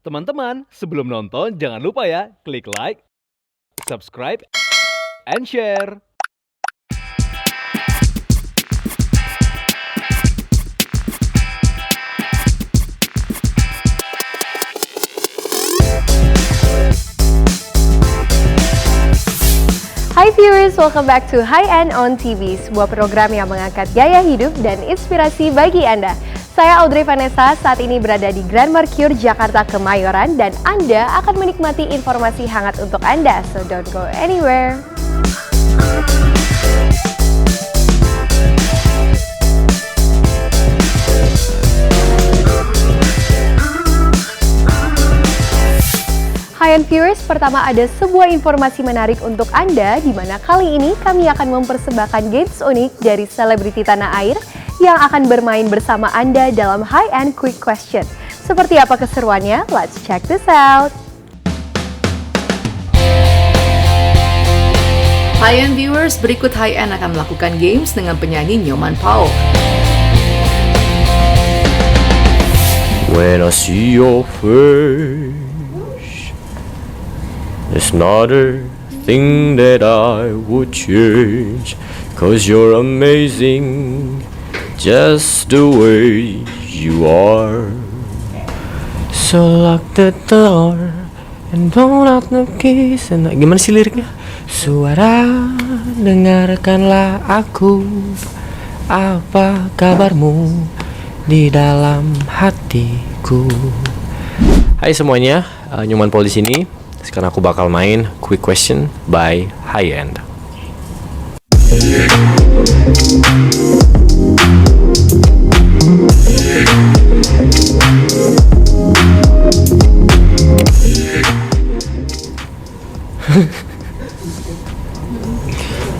Teman-teman, sebelum nonton jangan lupa ya, klik like, subscribe, and share. Hai viewers, welcome back to High End on TV, sebuah program yang mengangkat gaya hidup dan inspirasi bagi Anda. Saya Audrey Vanessa, saat ini berada di Grand Mercure, Jakarta Kemayoran, dan Anda akan menikmati informasi hangat untuk Anda, so don't go anywhere. Hai viewers, pertama ada sebuah informasi menarik untuk Anda, di mana kali ini kami akan mempersembahkan games unik dari selebriti tanah air yang akan bermain bersama Anda dalam High End Quick Question. Seperti apa keseruannya? Let's check this out! High End viewers, berikut High End akan melakukan games dengan penyanyi Nyoman Pao. When I see your face, there's not a thing that I would change, 'cause you're amazing, just the way you are. So lock the door and don't lock the keys. Gimana sih liriknya? Suara, dengarkanlah aku, apa kabarmu di dalam hatiku. Hai semuanya, Nyoman Paul di sini. Sekarang aku bakal main Quick Question by High End.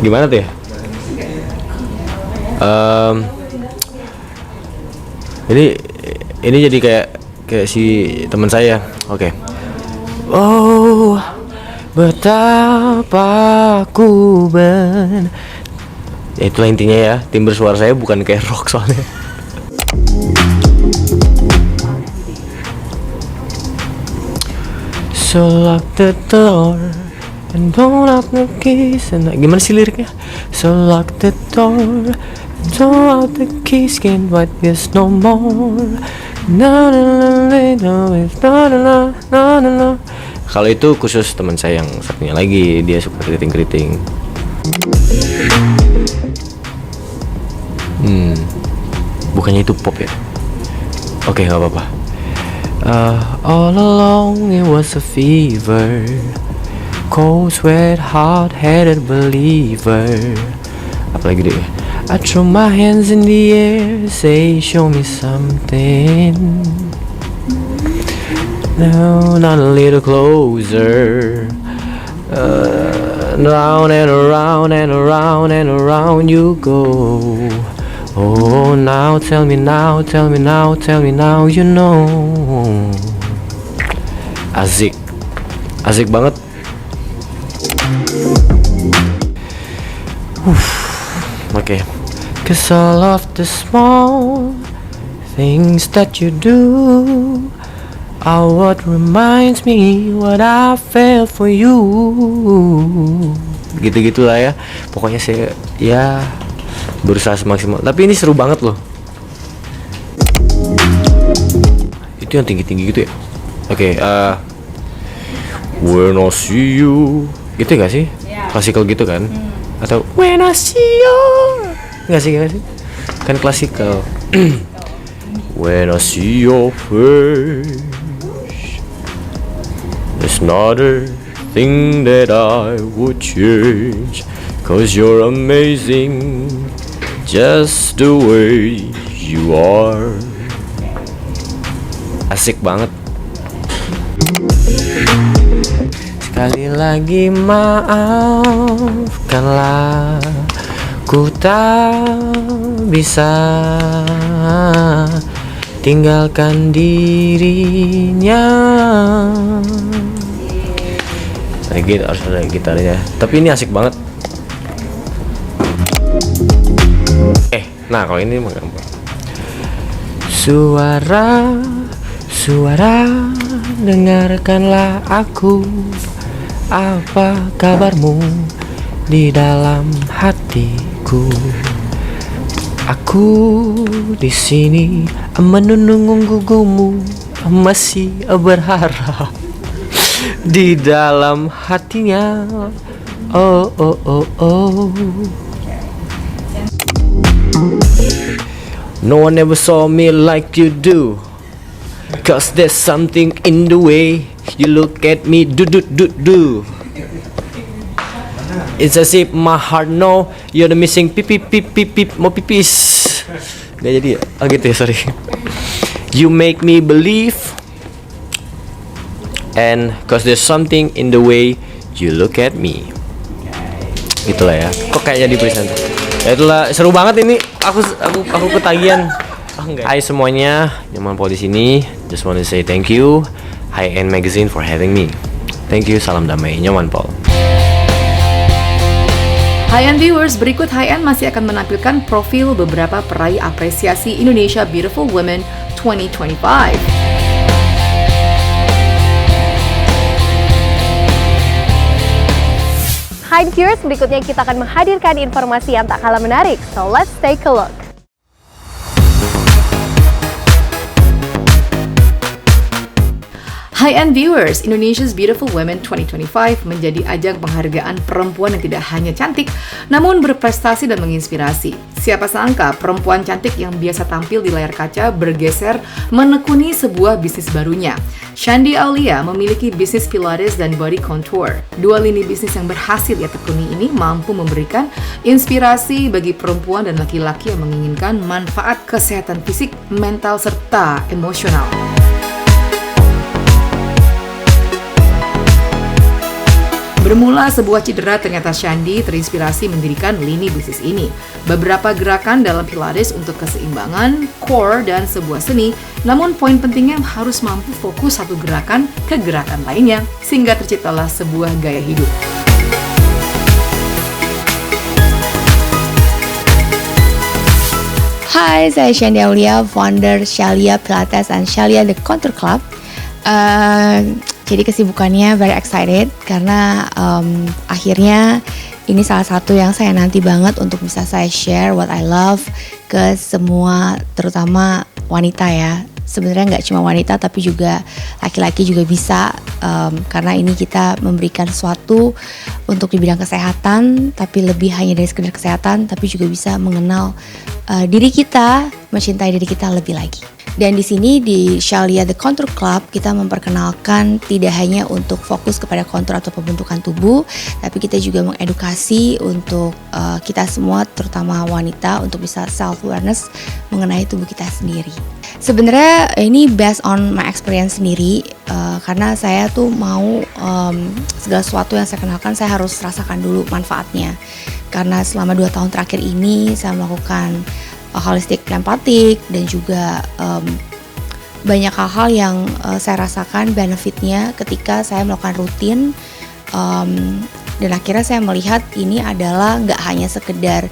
Gimana tuh ya? Ini jadi kayak si teman saya. Oke. Oh, betapa ku ya itulah intinya ya. Timbre suara saya bukan kayak rock soalnya. So lock the door and don't lock the keys. Gimana sih liriknya? So lock the door and don't lock the keys. Can't fight this no more. No, no, no, no, no, no, no, no. Kalau itu khusus teman saya yang satunya lagi, dia suka keriting-keriting. Bukannya itu pop ya? Oke, nggak apa-apa. All along it was a fever, cold sweat, hot-headed believer. Apalagi deh? I throw my hands in the air, say show me something. No, not a little closer. Round and around and around and around you go. Oh, now tell me now, tell me now, tell me now, you know. Asik, asik banget. Oke. 'Cause all of the small things that you do are what reminds me what I felt for you. Gitu-gitulah ya. Pokoknya saya ya berusaha semaksimal. Tapi ini seru banget loh. Itu yang tinggi-tinggi gitu ya. Oke, when I see you. Gitu gak sih? Klasikal gitu kan? Atau when I see you. Gak sih? Kan klasikal. When I see your face, there's not a thing that I would change, 'cause you're amazing, just the way you are. Asik banget. Sekali lagi maafkanlah, ku tak bisa tinggalkan dirinya. Lagi harus ada gitarnya. Tapi ini asik banget. Nah kalau ini mah gampang. Suara dengarkanlah aku. Apa kabarmu di dalam hatiku? Aku di sini menunggumu, masih berharap di dalam hatinya. Oh oh oh oh. No one ever saw me like you do, 'cause there's something in the way you look at me, do. It's as if my heart know you're the missing pip, mau pipis. Gak jadi ya? Oh gitu ya, sorry. You make me believe, and 'cause there's something in the way you look at me. Gitulah ya. Kok kayaknya di presenter. Ya itulah, seru banget ini. Aku ketagihan. Hai semuanya, Nyoman Paul di sini. Just want to say thank you High End Magazine for having me. Thank you, salam damai, Nyoman Paul. High-end viewers, berikut High-end masih akan menampilkan profil beberapa peraih apresiasi Indonesia Beautiful Women 2025. Hi viewers, berikutnya kita akan menghadirkan informasi yang tak kalah menarik. So let's take a look. High-end viewers, Indonesia's Beautiful Women 2025 menjadi ajang penghargaan perempuan yang tidak hanya cantik, namun berprestasi dan menginspirasi. Siapa sangka perempuan cantik yang biasa tampil di layar kaca bergeser menekuni sebuah bisnis barunya. Shandy Aulia memiliki bisnis Pilates dan body contour. Dua lini bisnis yang berhasil ia tekuni ini mampu memberikan inspirasi bagi perempuan dan laki-laki yang menginginkan manfaat kesehatan fisik, mental, serta emosional. Bermula sebuah cedera, ternyata Shandy terinspirasi mendirikan lini bisnis ini. Beberapa gerakan dalam Pilates untuk keseimbangan, core, dan sebuah seni, namun poin pentingnya harus mampu fokus satu gerakan ke gerakan lainnya, sehingga terciptalah sebuah gaya hidup. Hai, saya Shandy Aulia, founder Shalia Pilates and Shalia The Contour Club. Jadi kesibukannya very excited karena akhirnya ini salah satu yang saya nanti banget untuk bisa saya share what I love ke semua, terutama wanita ya. Sebenarnya nggak cuma wanita tapi juga laki-laki juga bisa, karena ini kita memberikan sesuatu untuk di bidang kesehatan, tapi lebih hanya dari sekedar kesehatan, tapi juga bisa mengenal diri kita, mencintai diri kita lebih lagi. Dan di sini di Shalia The Contour Club kita memperkenalkan tidak hanya untuk fokus kepada kontur atau pembentukan tubuh, tapi kita juga mengedukasi untuk kita semua, terutama wanita, untuk bisa self awareness mengenai tubuh kita sendiri. Sebenarnya ini based on my experience sendiri, karena saya tuh mau segala sesuatu yang saya kenalkan saya harus rasakan dulu manfaatnya. Karena selama 2 tahun terakhir ini saya melakukan holistic lymphatic dan juga banyak hal-hal yang saya rasakan benefitnya ketika saya melakukan rutin, dan akhirnya saya melihat ini adalah nggak hanya sekedar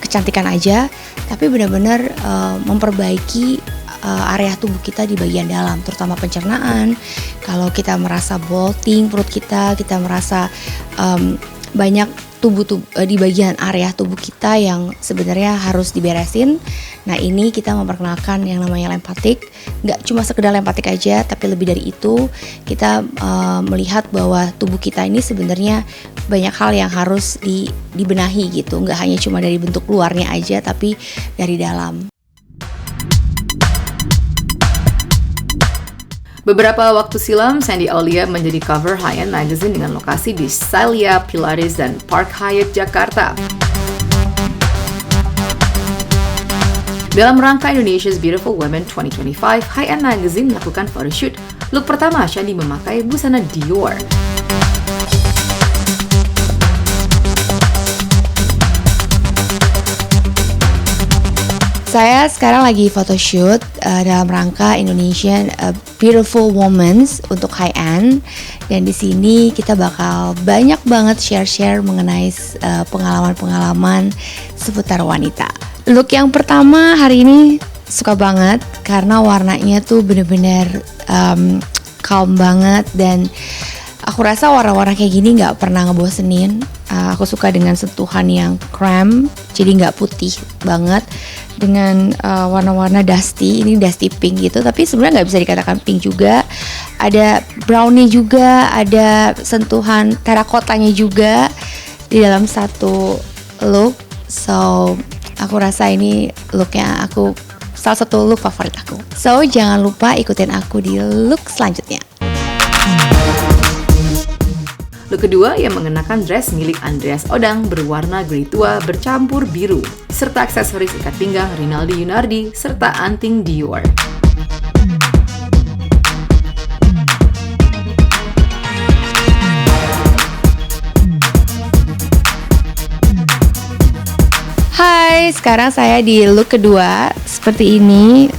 kecantikan aja, tapi benar-benar memperbaiki area tubuh kita di bagian dalam, terutama pencernaan. Kalau kita merasa bloating perut kita merasa banyak di bagian area tubuh kita yang sebenarnya harus diberesin. Nah, ini kita memperkenalkan yang namanya lymphatic. Nggak cuma sekedar lymphatic aja, tapi lebih dari itu kita melihat bahwa tubuh kita ini sebenarnya banyak hal yang harus dibenahi gitu. Nggak hanya cuma dari bentuk luarnya aja, tapi dari dalam. Beberapa waktu silam, Shandy Aulia menjadi cover High-End Magazine dengan lokasi di Shalia Pilates dan Park Hyatt, Jakarta. Dalam rangka Indonesia's Beautiful Women 2025, High-End Magazine melakukan photoshoot. Look pertama, Shandy memakai busana Dior. Saya sekarang lagi photoshoot dalam rangka Indonesian Beautiful Women untuk high-end, dan di sini kita bakal banyak banget share mengenai pengalaman-pengalaman seputar wanita. Look yang pertama hari ini suka banget karena warnanya tuh bener-bener calm banget, dan aku rasa warna-warna kayak gini nggak pernah ngebosenin. Aku suka dengan sentuhan yang krem, jadi nggak putih banget, dengan warna-warna dusty. Ini dusty pink gitu, tapi sebenarnya nggak bisa dikatakan pink juga. Ada brownnya juga, ada sentuhan terakotanya juga di dalam satu look. So aku rasa ini looknya salah satu look favorit aku. So jangan lupa ikutin aku di look selanjutnya. Look kedua yang mengenakan dress milik Andreas Odang berwarna grey tua bercampur biru, serta aksesoris ikat pinggang Rinaldi Yunardi, serta anting Dior. Hai, sekarang saya di look kedua seperti ini.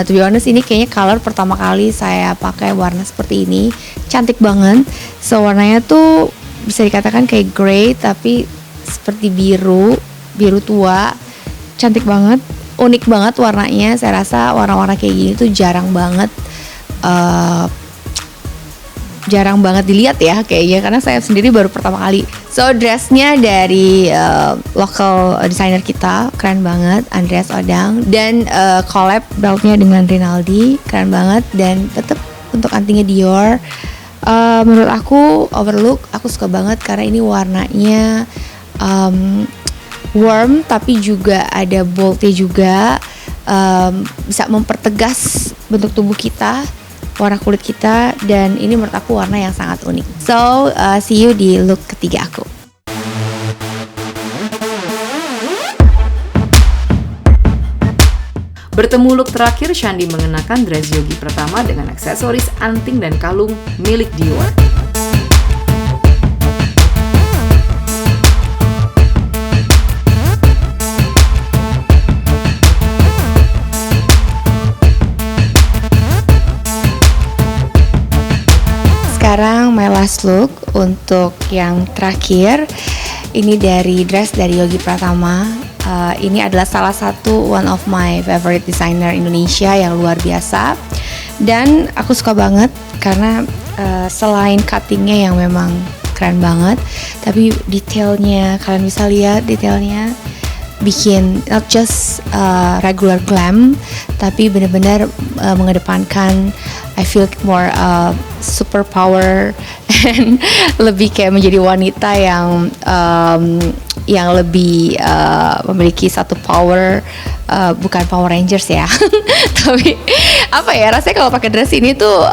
To be honest, ini kayaknya color pertama kali saya pakai warna seperti ini. Cantik banget. So warnanya tuh bisa dikatakan kayak grey tapi seperti biru tua. Cantik banget, unik banget warnanya. Saya rasa warna-warna kayak gini tuh jarang banget dilihat ya kayaknya, karena saya sendiri baru pertama kali. So dressnya dari local designer kita, keren banget, Andreas Odang, dan collab beltnya dengan Rinaldi, keren banget, dan tetap untuk antingnya Dior. Menurut aku overlook, aku suka banget karena ini warnanya warm tapi juga ada boldnya juga, bisa mempertegas bentuk tubuh kita, warna kulit kita, dan ini menurut aku warna yang sangat unik. So see you di look ketiga aku. Bertemu look terakhir, Shandy mengenakan dress yogi pertama dengan aksesoris anting dan kalung milik Dior. Sekarang my last look untuk yang terakhir, ini dari dress dari Yogi Pratama. Ini adalah salah satu one of my favorite designer Indonesia yang luar biasa, dan aku suka banget karena selain cuttingnya yang memang keren banget, tapi detailnya, kalian bisa lihat detailnya bikin not just regular glam, tapi benar-benar mengedepankan I feel more super power and lebih kayak menjadi wanita yang lebih memiliki satu power, bukan Power Rangers ya, tapi apa ya, rasanya kalau pakai dress ini tuh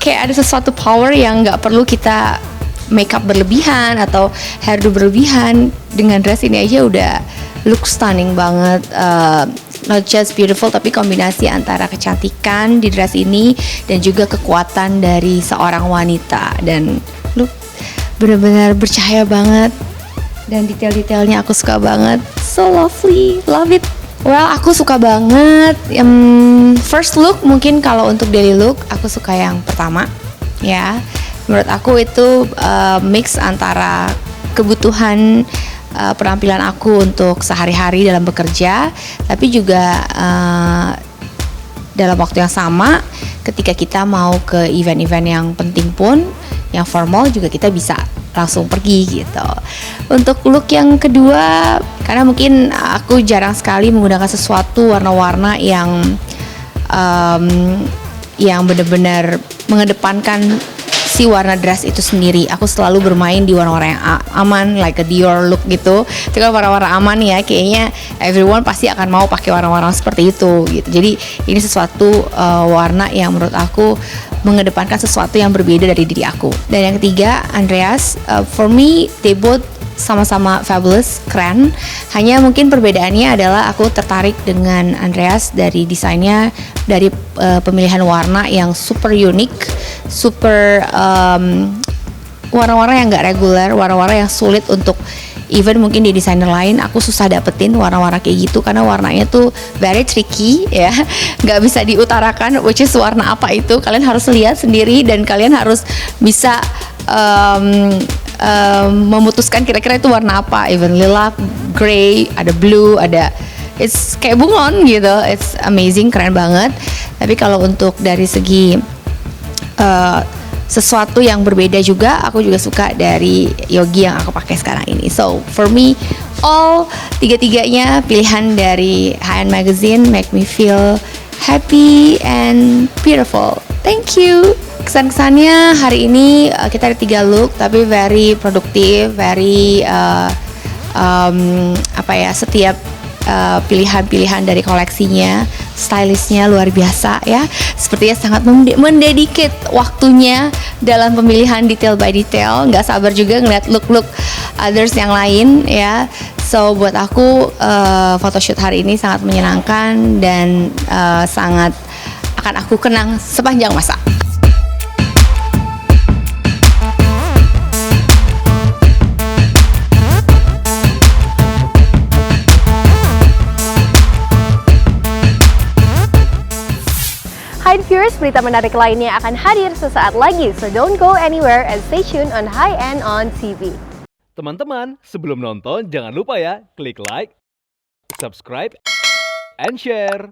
kayak ada sesuatu power yang nggak perlu kita makeup berlebihan atau hairdo berlebihan. Dengan dress ini aja udah look stunning banget, not just beautiful tapi kombinasi antara kecantikan di dress ini dan juga kekuatan dari seorang wanita, dan look benar-benar bercahaya banget, dan detail-detailnya aku suka banget, so lovely, love it. Well, aku suka banget first look. Mungkin kalau untuk daily look aku suka yang pertama ya. Menurut aku itu mix antara kebutuhan penampilan aku untuk sehari-hari dalam bekerja, tapi juga dalam waktu yang sama ketika kita mau ke event-event yang penting pun, yang formal juga kita bisa langsung pergi gitu. Untuk look yang kedua, karena mungkin aku jarang sekali menggunakan sesuatu warna-warna yang benar-benar mengedepankan si warna dress itu sendiri. Aku selalu bermain di warna-warna yang aman, like a Dior look gitu. Itu kan warna-warna aman ya, kayaknya everyone pasti akan mau pakai warna-warna seperti itu gitu. Jadi ini sesuatu warna yang menurut aku mengedepankan sesuatu yang berbeda dari diri aku. Dan yang ketiga, Andreas, for me they both sama-sama fabulous, keren. Hanya mungkin perbedaannya adalah aku tertarik dengan Andreas dari desainnya, dari pemilihan warna yang super unik, super warna-warna yang gak reguler, warna-warna yang sulit untuk even mungkin di desainer lain aku susah dapetin warna-warna kayak gitu, karena warnanya tuh very tricky ya, nggak bisa diutarakan which is warna apa itu. Kalian harus lihat sendiri dan kalian harus bisa memutuskan kira-kira itu warna apa. Even lilac, grey, ada blue, ada it's kayak bunglon gitu. It's amazing, keren banget. Tapi kalau untuk dari segi sesuatu yang berbeda juga. Aku juga suka dari Yogi yang aku pakai sekarang ini. So for me, all tiga-tiganya pilihan dari High End Magazine make me feel happy and beautiful. Thank you. Kesan-kesannya hari ini kita ada 3 look, tapi very produktif, very setiap pilihan-pilihan dari koleksinya, stylishnya luar biasa ya. Sepertinya sangat mendedicate waktunya dalam pemilihan detail by detail. Nggak sabar juga ngeliat look-look others yang lain ya. So buat aku photoshoot hari ini sangat menyenangkan dan sangat akan aku kenang sepanjang masa. Hi viewers, berita menarik lainnya akan hadir sesaat lagi, so don't go anywhere and stay tuned on High End on TV. Teman-teman, sebelum nonton jangan lupa ya klik like, subscribe, and share.